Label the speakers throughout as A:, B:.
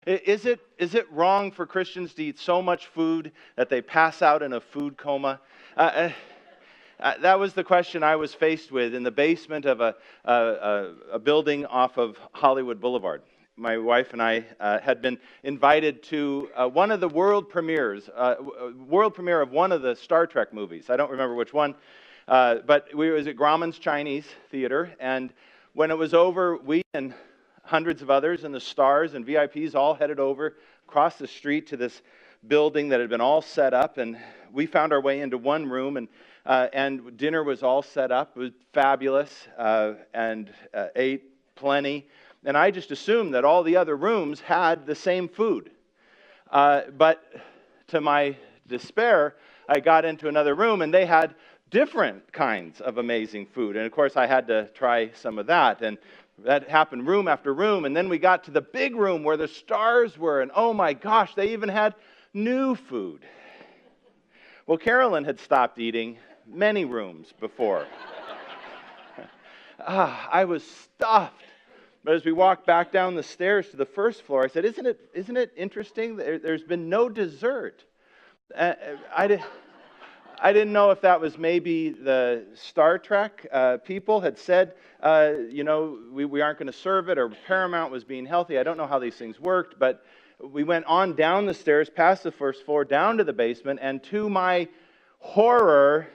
A: Is it wrong for Christians to eat so much food that they pass out in a food coma? That was the question I was faced with in the basement of a building off of Hollywood Boulevard. My wife and I had been invited to one of the world premiere of one of the Star Trek movies. I don't remember which one, but we was at Grauman's Chinese Theater, and when it was over, we and hundreds of others and the stars and VIPs all headed over across the street to this building that had been all set up, and we found our way into one room, and dinner was all set up. It was fabulous, and ate plenty. And I just assumed that all the other rooms had the same food. But to my despair, I got into another room, and they had different kinds of amazing food. And of course, I had to try some of that. And that happened room after room. And then we got to the big room where the stars were. And oh my gosh, they even had new food. Well, Carolyn had stopped eating many rooms before. I was stuffed. But as we walked back down the stairs to the first floor, I said, isn't it interesting? There's been no dessert. I didn't know if that was maybe the Star Trek people had said, we aren't going to serve it, or Paramount was being healthy. I don't know how these things worked, but we went on down the stairs, past the first floor, down to the basement, and to my horror,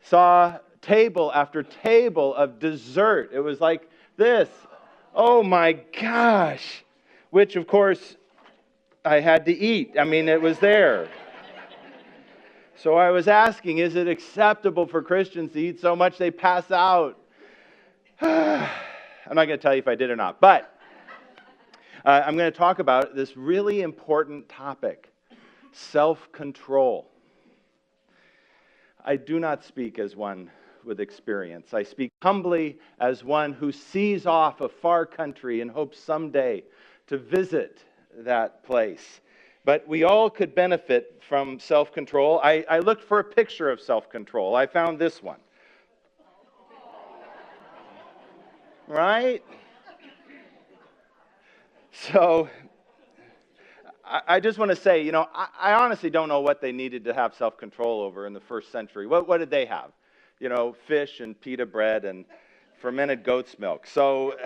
A: saw table after table of dessert. It was like this. Oh my gosh. Which, of course, I had to eat. I mean, it was there. So I was asking, is it acceptable for Christians to eat so much they pass out? I'm not going to tell you if I did or not, but I'm going to talk about this really important topic, self-control. I do not speak as one with experience. I speak humbly as one who sees off a far country and hopes someday to visit that place. But we all could benefit from self-control. I looked for a picture of self-control. I found this one. Right? So, I just want to say, I honestly don't know what they needed to have self-control over in the first century. What did they have? Fish and pita bread and fermented goat's milk. So,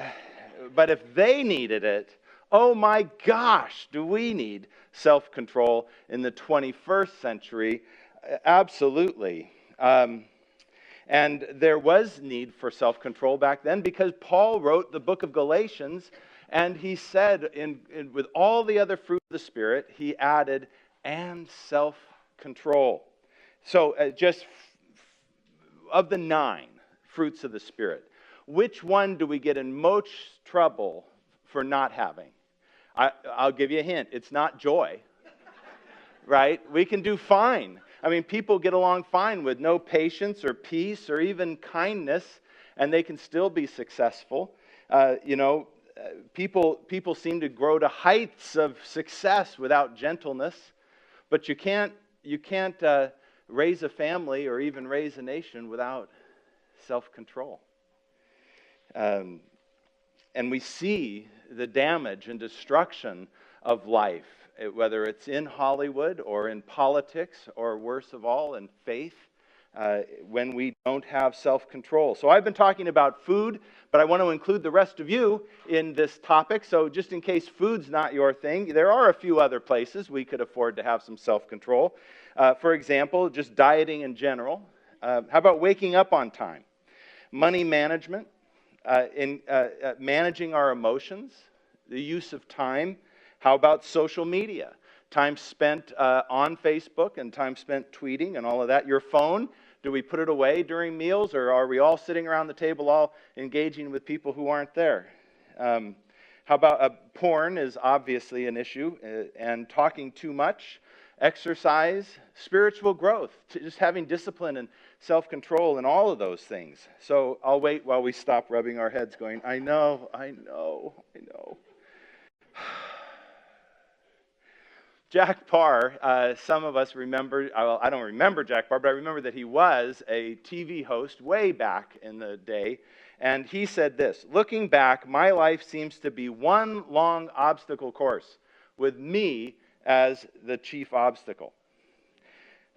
A: but if they needed it, oh my gosh, do we need self-control in the 21st century? Absolutely. And there was need for self-control back then because Paul wrote the book of Galatians, and he said, with all the other fruit of the Spirit, he added, and self-control. So just of the 9 fruits of the Spirit, which one do we get in most trouble for not having? I'll give you a hint. It's not joy, right? We can do fine. I mean, people get along fine with no patience or peace or even kindness, and they can still be successful. People seem to grow to heights of success without gentleness, but you can't raise a family or even raise a nation without self-control. And we see the damage and destruction of life, whether it's in Hollywood or in politics or worse of all, in faith, when we don't have self-control. So I've been talking about food, but I want to include the rest of you in this topic. So just in case food's not your thing, there are a few other places we could afford to have some self-control. For example, just dieting in general. How about waking up on time? Money management. Managing our emotions, the use of time. How about social media? Time spent on Facebook and time spent tweeting and all of that. Your phone, do we put it away during meals, or are we all sitting around the table all engaging with people who aren't there? How about porn is obviously an issue, and talking too much. Exercise, spiritual growth, just having discipline and self-control and all of those things. So I'll wait while we stop rubbing our heads going, I know. Jack Parr, some of us remember, I don't remember Jack Parr, but I remember that he was a TV host way back in the day. And he said this: looking back, my life seems to be one long obstacle course, with me as the chief obstacle.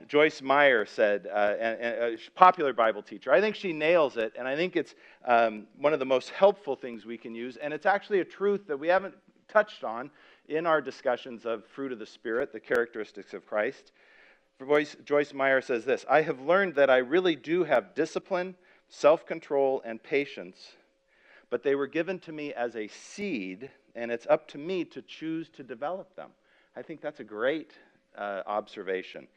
A: Joyce Meyer said, a popular Bible teacher, I think she nails it, and I think it's one of the most helpful things we can use, and it's actually a truth that we haven't touched on in our discussions of fruit of the Spirit, the characteristics of Christ. Joyce Meyer says this: I have learned that I really do have discipline, self-control, and patience, but they were given to me as a seed, and it's up to me to choose to develop them. I think that's a great observation.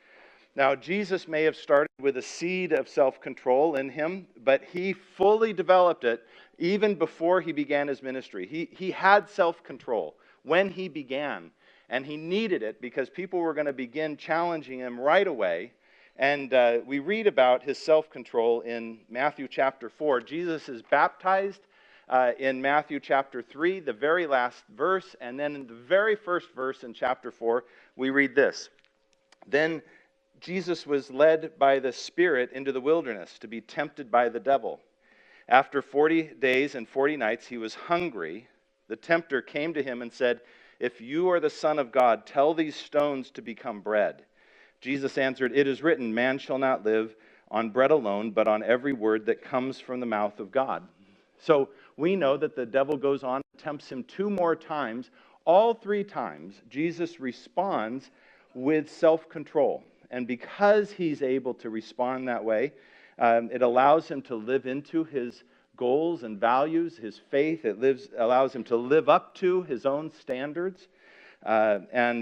A: Now, Jesus may have started with a seed of self-control in him, but he fully developed it even before he began his ministry. He had self-control when he began, and he needed it because people were going to begin challenging him right away. And we read about his self-control in Matthew chapter 4. Jesus is baptized in Matthew chapter 3, the very last verse, and then in the very first verse in chapter 4, we read this: Then Jesus was led by the Spirit into the wilderness to be tempted by the devil. After 40 days and 40 nights, he was hungry. The tempter came to him and said, If you are the Son of God, tell these stones to become bread. Jesus answered, It is written, man shall not live on bread alone, but on every word that comes from the mouth of God. So we know that the devil goes on and tempts him 2 more times. All 3 times, Jesus responds with self-control. And because he's able to respond that way, it allows him to live into his goals and values, his faith. It allows him to live up to his own standards. The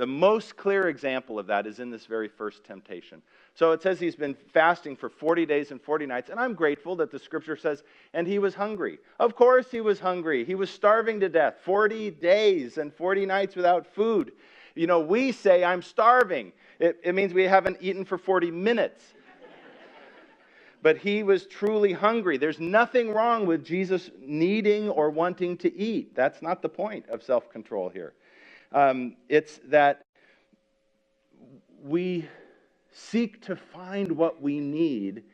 A: most clear example of that is in this very first temptation. So it says he's been fasting for 40 days and 40 nights, and I'm grateful that the scripture says, and he was hungry. Of course he was hungry. He was starving to death, 40 days and 40 nights without food. You know, we say, I'm starving. It means we haven't eaten for 40 minutes. But he was truly hungry. There's nothing wrong with Jesus needing or wanting to eat. That's not the point of self-control here. It's that we seek to find what we need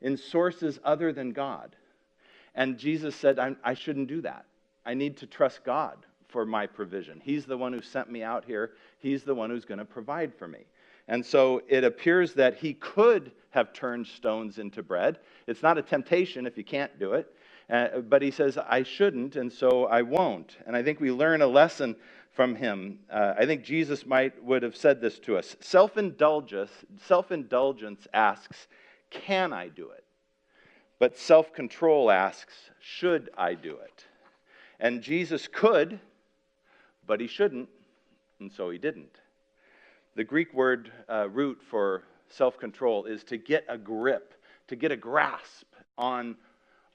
A: in sources other than God. And Jesus said, I shouldn't do that. I need to trust God for my provision. He's the one who sent me out here. He's the one who's going to provide for me. And so it appears that he could have turned stones into bread. It's not a temptation if you can't do it. But he says, I shouldn't, and so I won't. And I think we learn a lesson from him. I think Jesus would have said this to us. Self-indulgence asks, can I do it? But self-control asks, should I do it? And Jesus could, but he shouldn't, and so he didn't. The Greek word root for self-control is to get a grip, to get a grasp on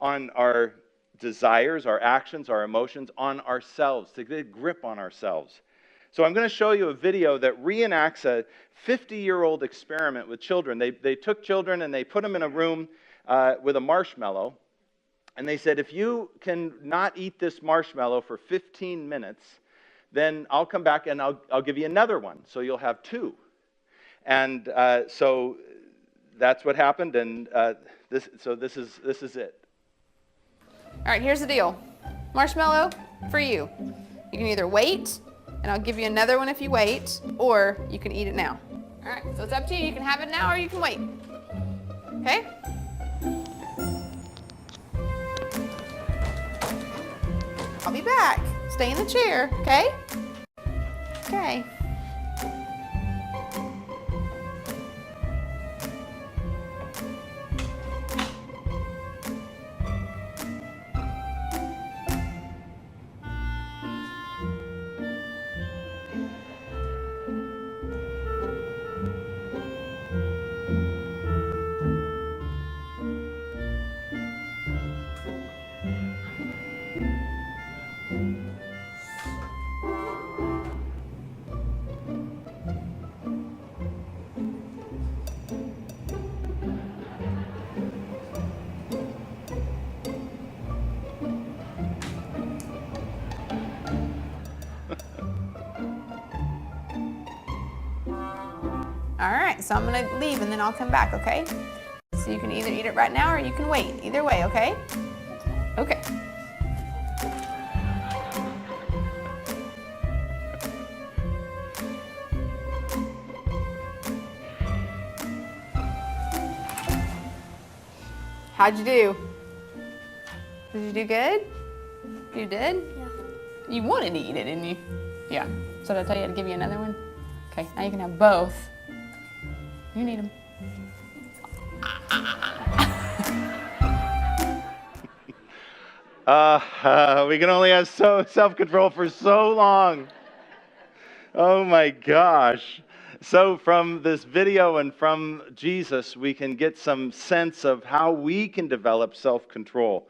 A: our desires, our actions, our emotions, on ourselves, to get a grip on ourselves. So I'm going to show you a video that reenacts a 50-year-old experiment with children. They took children and they put them in a room with a marshmallow, and they said, if you can not eat this marshmallow for 15 minutes, then I'll come back and I'll give you another one, so you'll have 2. And so that's what happened, and this is it.
B: All right, here's the deal. Marshmallow for you. You can either wait, and I'll give you another one if you wait, or you can eat it now. All right, so it's up to you. You can have it now or you can wait. Okay? I'll be back. Stay in the chair, okay? Okay. All right, so I'm gonna leave and then I'll come back, okay? See So you can either eat it right now or you can wait. Either way, okay? Okay. How'd you do? Did you do good? You did?
C: Yeah.
B: You wanted to eat it, didn't you? Yeah. So did I tell you to give you another one? Okay, now you can have both. You need them.
A: We can only have self-control for so long. Oh my gosh. So from this video and from Jesus, we can get some sense of how we can develop self-control.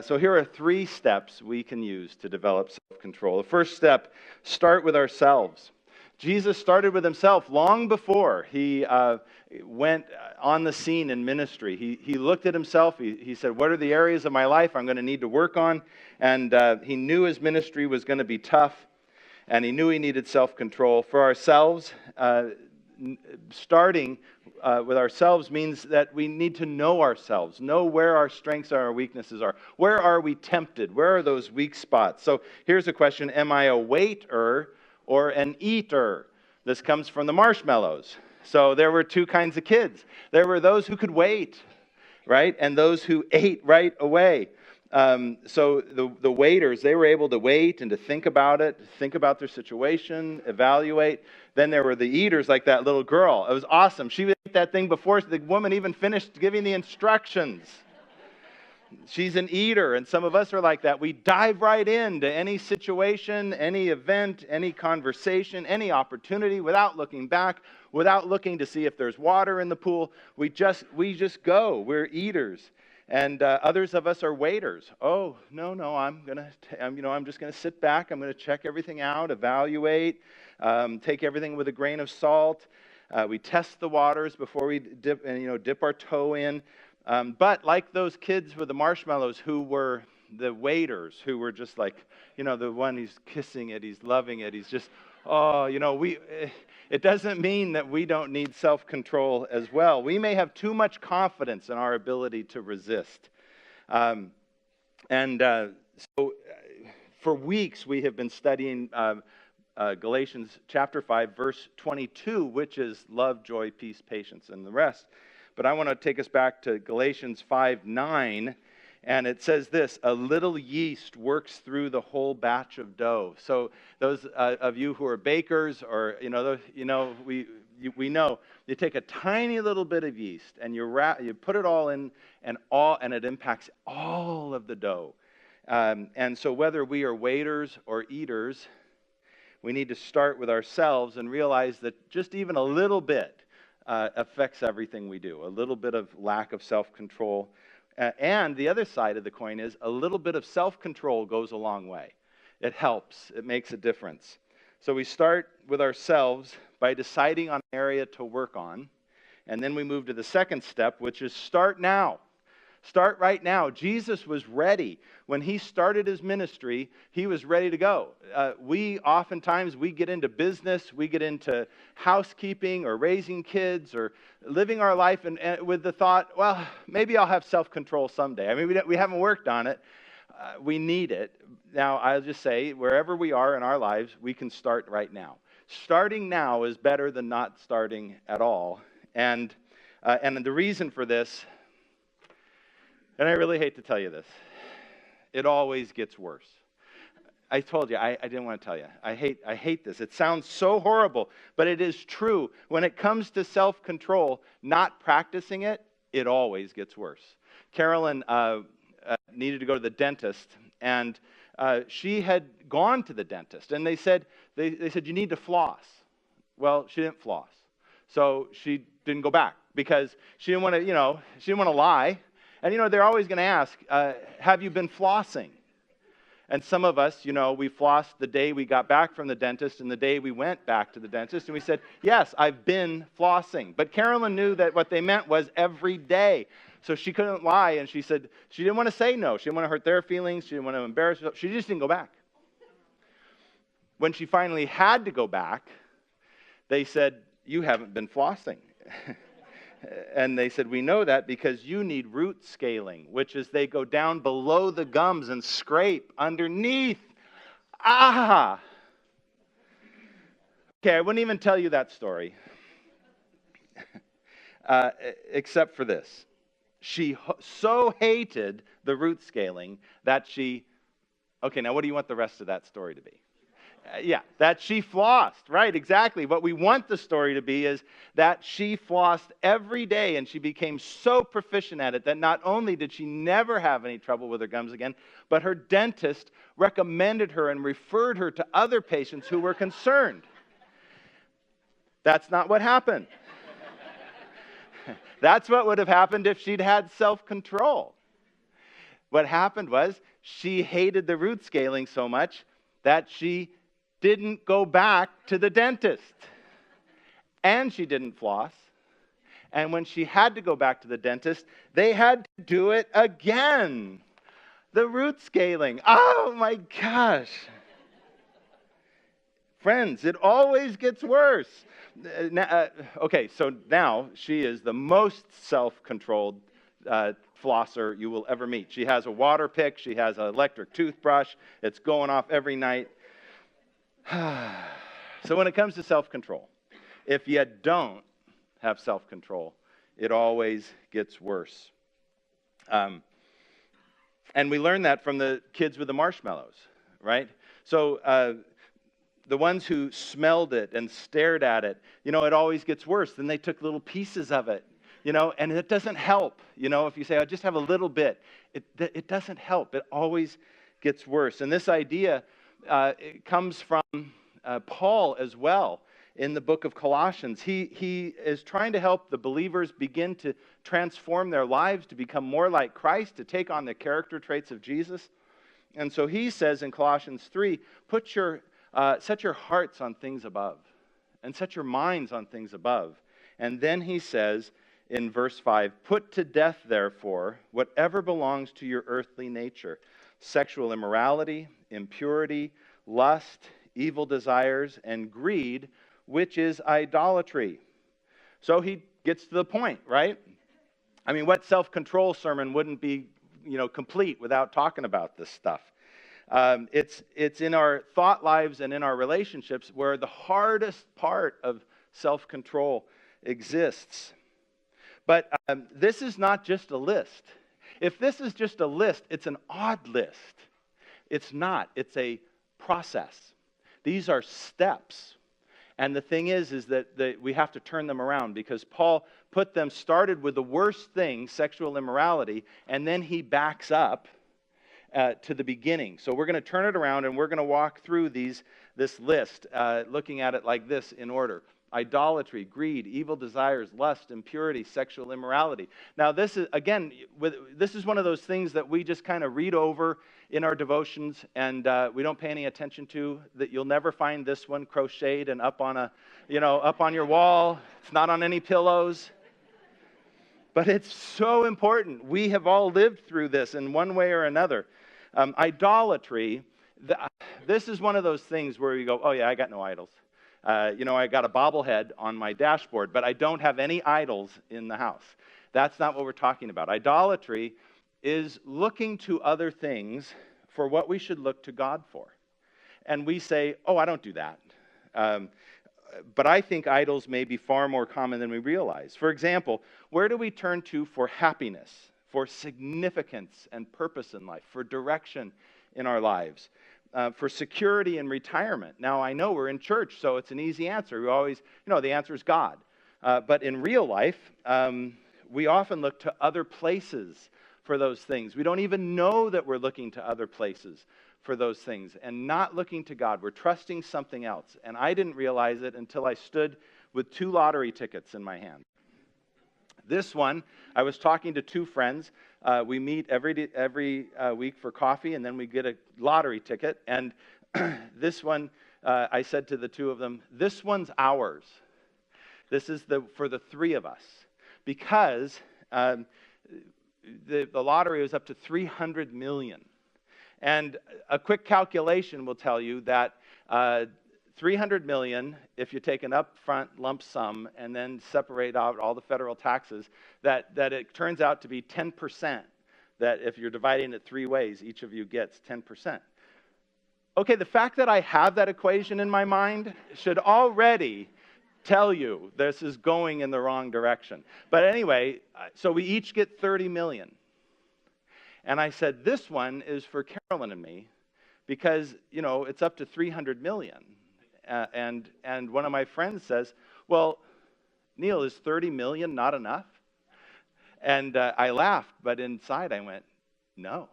A: So here are 3 steps we can use to develop self-control. The first step, start with ourselves. Jesus started with himself long before he went on the scene in ministry. He looked at himself. He said, what are the areas of my life I'm going to need to work on? And he knew his ministry was going to be tough. And he knew he needed self-control. For ourselves, starting with ourselves means that we need to know ourselves, know where our strengths are, our weaknesses are. Where are we tempted? Where are those weak spots? So here's a question, am I a waiter or an eater? This comes from the marshmallows. So there were 2 kinds of kids. There were those who could wait, right? And those who ate right away. So the waiters, they were able to wait and to think about it, think about their situation, evaluate. Then there were the eaters, like that little girl. It was awesome. She would eat that thing before the woman even finished giving the instructions. She's an eater, and some of us are like that. We dive right into any situation, any event, any conversation, any opportunity without looking back, without looking to see if there's water in the pool. We just go. We're eaters. And others of us are waiters. Oh, no, I'm just going to sit back. I'm going to check everything out, evaluate, take everything with a grain of salt. We test the waters before we dip our toe in. But like those kids with the marshmallows who were the waiters, who were just like, the one who's kissing it, he's loving it, he's just, it doesn't mean that we don't need self-control as well. We may have too much confidence in our ability to resist. So for weeks we have been studying Galatians chapter 5, verse 22, which is love, joy, peace, patience, and the rest. But I want to take us back to Galatians 5:9, and it says this: a little yeast works through the whole batch of dough. So those of you who are bakers, or we know you take a tiny little bit of yeast and you put it all in, and it impacts all of the dough. And so whether we are waiters or eaters, we need to start with ourselves and realize that just even a little bit affects everything we do. A little bit of lack of self-control. And the other side of the coin is a little bit of self-control goes a long way. It helps. It makes a difference. So we start with ourselves by deciding on an area to work on. And then we move to the second step, which is start now. Start right now. Jesus was ready. When he started his ministry, he was ready to go. We get into business, we get into housekeeping or raising kids or living our life and with the thought, well, maybe I'll have self-control someday. I mean, we haven't worked on it. We need it. Now, I'll just say, wherever we are in our lives, we can start right now. Starting now is better than not starting at all. And the reason for this, and I really hate to tell you this, it always gets worse. I told you, I didn't want to tell you. I hate this. It sounds so horrible, but it is true. When it comes to self-control, not practicing it, it always gets worse. Carolyn needed to go to the dentist, and she had gone to the dentist, and they said, you need to floss. Well, she didn't floss. So she didn't go back because she didn't want to lie. And, they're always going to ask, have you been flossing? And some of us, we flossed the day we got back from the dentist and the day we went back to the dentist. And we said, yes, I've been flossing. But Carolyn knew that what they meant was every day. So she couldn't lie. And she said she didn't want to say no. She didn't want to hurt their feelings. She didn't want to embarrass herself. She just didn't go back. When she finally had to go back, they said, you haven't been flossing. And they said, we know that because you need root scaling, which is they go down below the gums and scrape underneath. Ah! Okay, I wouldn't even tell you that story, except for this. She so hated the root scaling that she... Okay, now what do you want the rest of that story to be? That she flossed, right, exactly. What we want the story to be is that she flossed every day, and she became so proficient at it that not only did she never have any trouble with her gums again, but her dentist recommended her and referred her to other patients who were concerned. That's not what happened. That's what would have happened if she'd had self-control. What happened was she hated the root scaling so much that she didn't go back to the dentist. And she didn't floss. And when she had to go back to the dentist, they had to do it again. The root scaling. Oh my gosh. Friends, it always gets worse. Okay, so now she is the most self-controlled flosser you will ever meet. She has a water pick. She has an electric toothbrush. It's going off every night. So when it comes to self-control, if you don't have self-control, it always gets worse. And we learned that from the kids with the marshmallows, right? So the ones who smelled it and stared at it, it always gets worse. Then they took little pieces of it, and it doesn't help. If you say, I just have a little bit, it doesn't help. It always gets worse. And this idea it comes from Paul as well in the book of Colossians. He is trying to help the believers begin to transform their lives, to become more like Christ, to take on the character traits of Jesus. And so he says in Colossians 3, set your hearts on things above and set your minds on things above. And then he says in verse 5, put to death, therefore, whatever belongs to your earthly nature, sexual immorality, impurity, lust, evil desires, and greed, which is idolatry. So he gets to the point, right? I mean, what self-control sermon wouldn't be, complete without talking about this stuff? It's in our thought lives and in our relationships where the hardest part of self-control exists. But this is not just a list. If this is just a list, it's an odd list. It's not. It's a process. These are steps. And the thing is that we have to turn them around because Paul started with the worst thing, sexual immorality, and then he backs up to the beginning. So we're going to turn it around and we're going to walk through this list, looking at it like this in order. Idolatry, greed, evil desires, lust, impurity, sexual immorality. Now this is one of those things that we just kind of read over in our devotions and we don't pay any attention to. That you'll never find this one crocheted and up on your wall. It's not on any pillows. But it's so important. We have all lived through this in one way or another. Idolatry, this is one of those things where you go, oh yeah, I got no idols. I got a bobblehead on my dashboard, but I don't have any idols in the house. That's not what we're talking about. Idolatry is looking to other things for what we should look to God for. And we say, oh, I don't do that. But I think idols may be far more common than we realize. For example, where do we turn to for happiness, for significance and purpose in life, for direction in our lives? For security and retirement. Now, I know we're in church, so it's an easy answer. We always, the answer is God. But in real life, we often look to other places for those things. We don't even know that we're looking to other places for those things and not looking to God. We're trusting something else. And I didn't realize it until I stood with 2 lottery tickets in my hand. This one, I was talking to 2 friends. We meet every week for coffee, and then we get a lottery ticket. And this one, I said to the 2 of them, this one's ours. This is for the 3 of us. Because the lottery was up to $300 million. And a quick calculation will tell you that $300 million, if you take an upfront lump sum and then separate out all the federal taxes, that it turns out to be 10%. That if you're dividing it 3 ways, each of you gets 10%. Okay, the fact that I have that equation in my mind should already tell you this is going in the wrong direction. But anyway, so we each get 30 million. And I said, this one is for Carolyn and me because, it's up to 300 million. And one of my friends says, well, Neal, is 30 million not enough? And I laughed, but inside I went, no.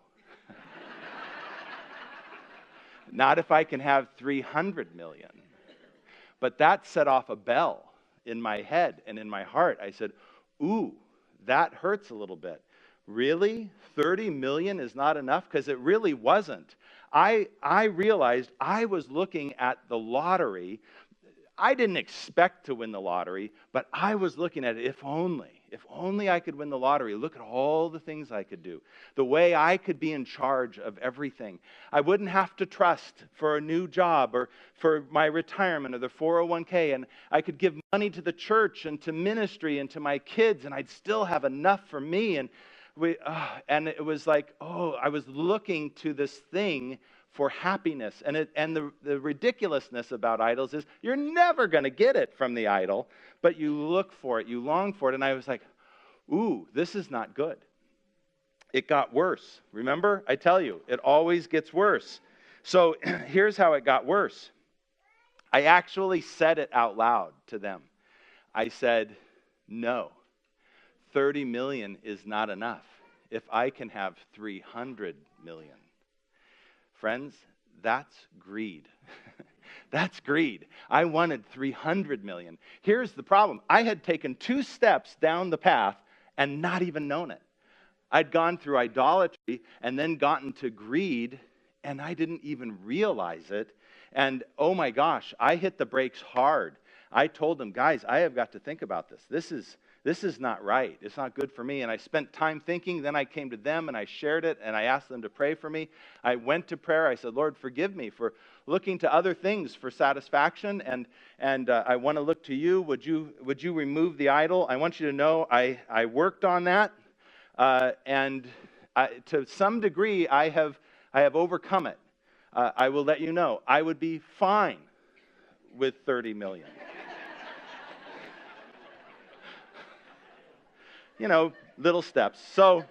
A: Not if I can have 300 million. But that set off a bell in my head and in my heart. I said, ooh, that hurts a little bit. Really? 30 million is not enough? Because it really wasn't. I realized I was looking at the lottery. I didn't expect to win the lottery, but I was looking at it, if only I could win the lottery. Look at all the things I could do. The way I could be in charge of everything. I wouldn't have to trust for a new job or for my retirement or the 401k. And I could give money to the church and to ministry and to my kids, and I'd still have enough for me. And it was like, I was looking to this thing for happiness. And the ridiculousness about idols is you're never going to get it from the idol, but you look for it, you long for it. And I was like, ooh, this is not good. It got worse. Remember? I tell you, it always gets worse. So here's how it got worse. I actually said it out loud to them. I said, no, 30 million is not enough. If I can have 300 million. Friends, that's greed. That's greed. I wanted 300 million. Here's the problem. I had taken 2 steps down the path and not even known it. I'd gone through idolatry and then gotten to greed, and I didn't even realize it. And oh my gosh, I hit the brakes hard. I told them, guys, I have got to think about this. This is not right. It's not good for me. And I spent time thinking. Then I came to them and I shared it and I asked them to pray for me. I went to prayer. I said, Lord, forgive me for looking to other things for satisfaction. And I want to look to you. Would you remove the idol? I want you to know I worked on that. To some degree, I have overcome it. I will let you know. I would be fine with 30 million. Little steps. So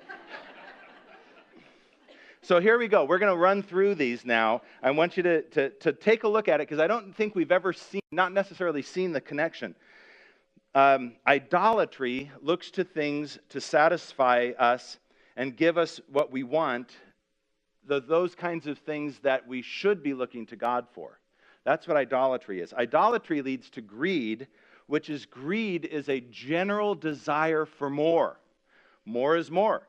A: here we go. We're going to run through these now. I want you to take a look at it because I don't think we've ever not necessarily seen the connection. Idolatry looks to things to satisfy us and give us what we want, those kinds of things that we should be looking to God for. That's what idolatry is. Idolatry leads to greed, which is greed is a general desire for more. More is more.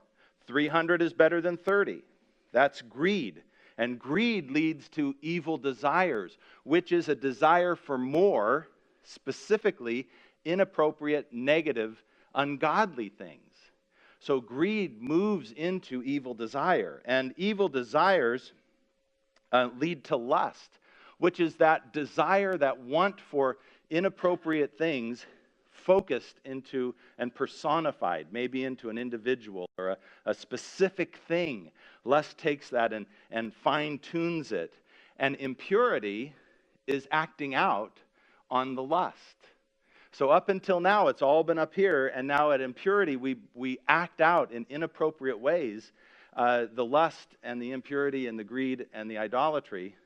A: 300 is better than 30. That's greed. And greed leads to evil desires, which is a desire for more, specifically inappropriate, negative, ungodly things. So greed moves into evil desire. And evil desires lead to lust, which is that desire, that want for inappropriate things focused into and personified, maybe into an individual or a specific thing. Lust takes that and fine-tunes it. And impurity is acting out on the lust. So up until now, it's all been up here, and now at impurity, we act out in inappropriate ways the lust and the impurity and the greed and the idolatry.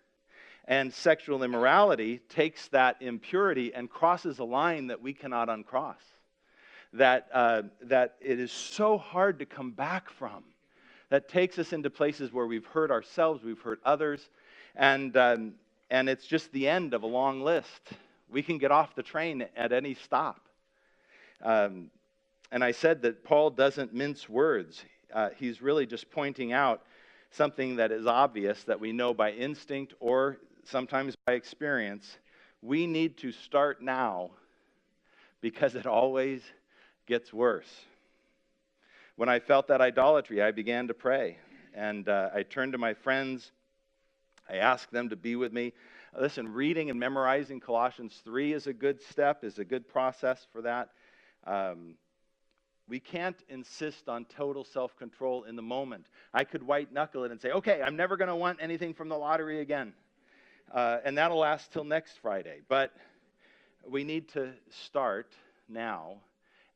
A: And sexual immorality takes that impurity and crosses a line that we cannot uncross. That it is so hard to come back from. That takes us into places where we've hurt ourselves, we've hurt others, and it's just the end of a long list. We can get off the train at any stop. And I said that Paul doesn't mince words. He's really just pointing out something that is obvious that we know by instinct or sometimes by experience. We need to start now because it always gets worse. When I felt that idolatry, I began to pray. And I turned to my friends I ask them to be with me. Listen, reading and memorizing Colossians 3 is a good step, is a good process for that. We can't insist on total self-control in the moment. I could white knuckle it and say, okay, I'm never going to want anything from the lottery again. And that'll last till next Friday. But we need to start now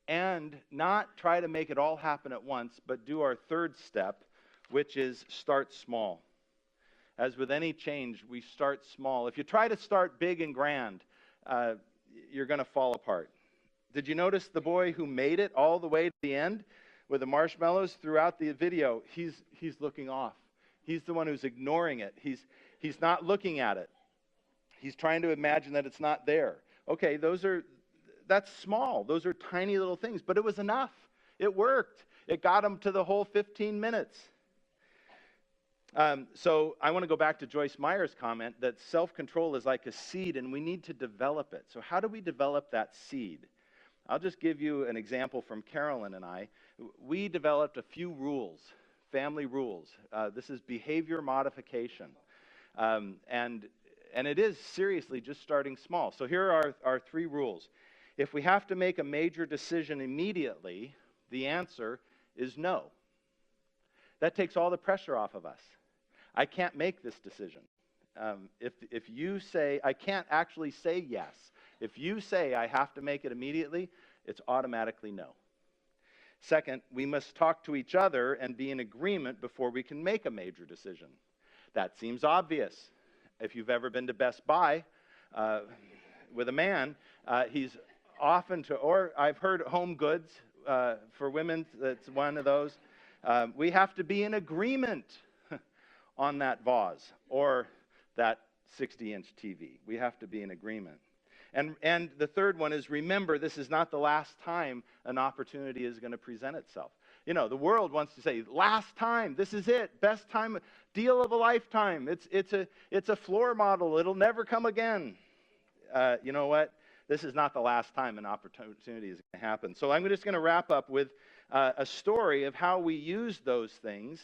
A: and not try to make it all happen at once, but do our third step, which is start small. As with any change, we start small. If you try to start big and grand, you're going to fall apart. Did you notice the boy who made it all the way to the end with the marshmallows throughout the video? He's looking off. He's the one who's ignoring it. He's not looking at it. He's trying to imagine that it's not there. Okay, that's small. Those are tiny little things, but it was enough. It worked. It got him to the whole 15 minutes. So I want to go back to Joyce Meyer's comment that self-control is like a seed and we need to develop it. So how do we develop that seed? I'll just give you an example from Carolyn and I. We developed a few rules, family rules. This is behavior modification. And it is seriously just starting small. So here are our 3 rules. If we have to make a major decision immediately, the answer is no. That takes all the pressure off of us. I can't make this decision. If you say, I can't actually say yes. If you say I have to make it immediately, it's automatically no. Second, we must talk to each other and be in agreement before we can make a major decision. That seems obvious. If you've ever been to Best Buy with a man, he's often or I've heard Home Goods for women, that's one of those. We have to be in agreement on that vase or that 60-inch TV. We have to be in agreement. And the third one is, remember, this is not the last time an opportunity is going to present itself. You know, the world wants to say, last time, this is it, best time, deal of a lifetime. It's a floor model. It'll never come again. You know what? This is not the last time an opportunity is going to happen. So I'm just going to wrap up with a story of how we use those things.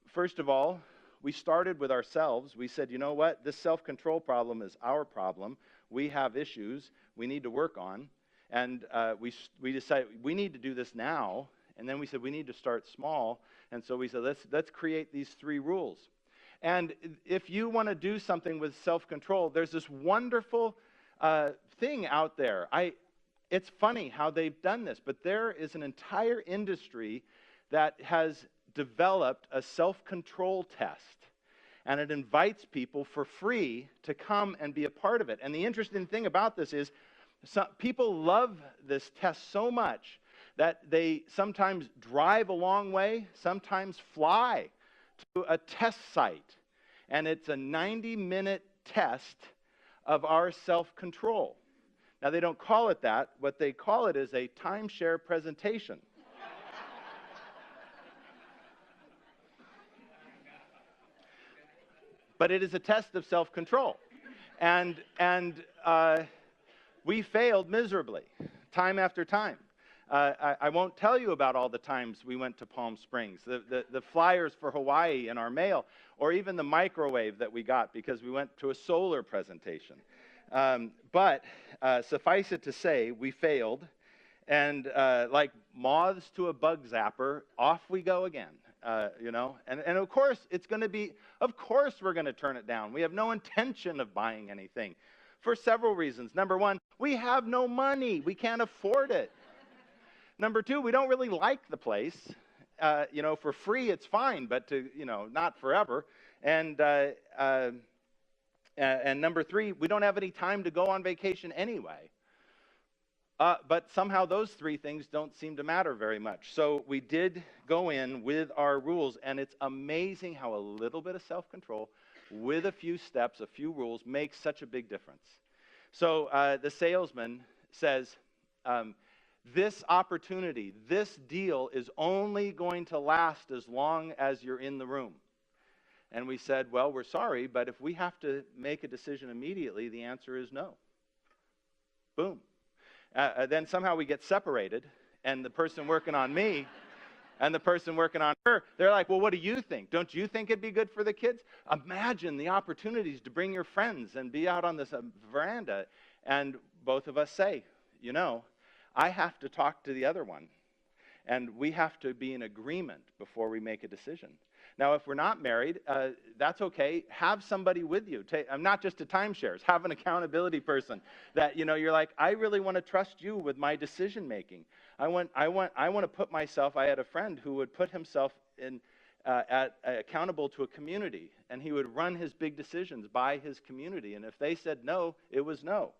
A: First of all, we started with ourselves. We said, you know what? This self-control problem is our problem. We have issues we need to work on. And we decided we need to do this now. And then we said we need to start small. And so we said, let's create these 3 rules. And if you want to do something with self-control, there's this wonderful thing out there. It's funny how they've done this, but there is an entire industry that has developed a self-control test. And it invites people for free to come and be a part of it. And the interesting thing about this is people love this test so much that they sometimes drive a long way, sometimes fly to a test site. And it's a 90-minute test of our self-control. Now, they don't call it that. What they call it is a timeshare presentation. But it is a test of self-control. And we failed miserably, time after time. I won't tell you about all the times we went to Palm Springs, the flyers for Hawaii in our mail, or even the microwave that we got because we went to a solar presentation. But suffice it to say, we failed. And like moths to a bug zapper, off we go again. You know, and of course it's going to be, of course we're going to turn it down. We have no intention of buying anything for several reasons. Number one, we have no money. We can't afford it. Number two, we don't really like the place. You know, for free it's fine, but not forever. And number three, we don't have any time to go on vacation anyway. But somehow those 3 things don't seem to matter very much. So we did go in with our rules, and it's amazing how a little bit of self-control with a few steps, a few rules, makes such a big difference. So the salesman says, this opportunity, this deal is only going to last as long as you're in the room. And we said, well, we're sorry, but if we have to make a decision immediately, the answer is no. Boom. Then somehow we get separated, and the person working on me And the person working on her, they're like, well, what do you think? Don't you think it'd be good for the kids? Imagine the opportunities to bring your friends and be out on this veranda. And both of us say, I have to talk to the other one. And we have to be in agreement before we make a decision. Now, if we're not married, that's okay. Have somebody with you. I'm not just a timeshares. Have an accountability person that, you're like, I really want to trust you with my decision making. I want to put myself. I had a friend who would put himself accountable to a community, and he would run his big decisions by his community. And if they said no, it was no.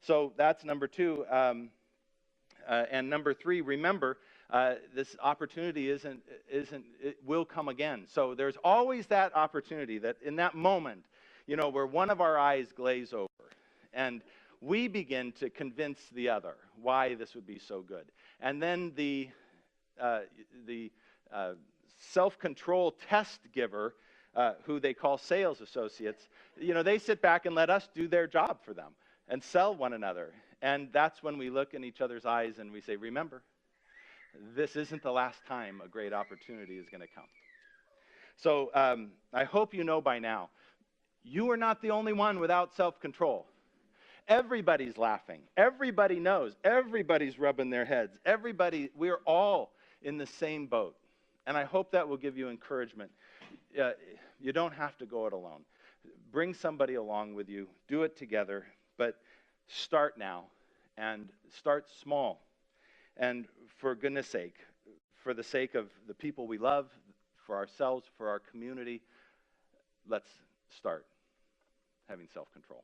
A: So that's number 2. And number 3, remember, this opportunity it will come again. So there's always that opportunity that in that moment, where one of our eyes glaze over, and we begin to convince the other why this would be so good. And then the self-control test giver, who they call sales associates, they sit back and let us do their job for them and sell one another. And that's when we look in each other's eyes and we say, remember, this isn't the last time a great opportunity is going to come. So I hope you know by now, you are not the only one without self-control. Everybody's laughing. Everybody knows. Everybody's rubbing their heads. We're all in the same boat. And I hope that will give you encouragement. You don't have to go it alone. Bring somebody along with you. Do it together. But start now and start small. And for goodness sake, for the sake of the people we love, for ourselves, for our community, let's start having self-control.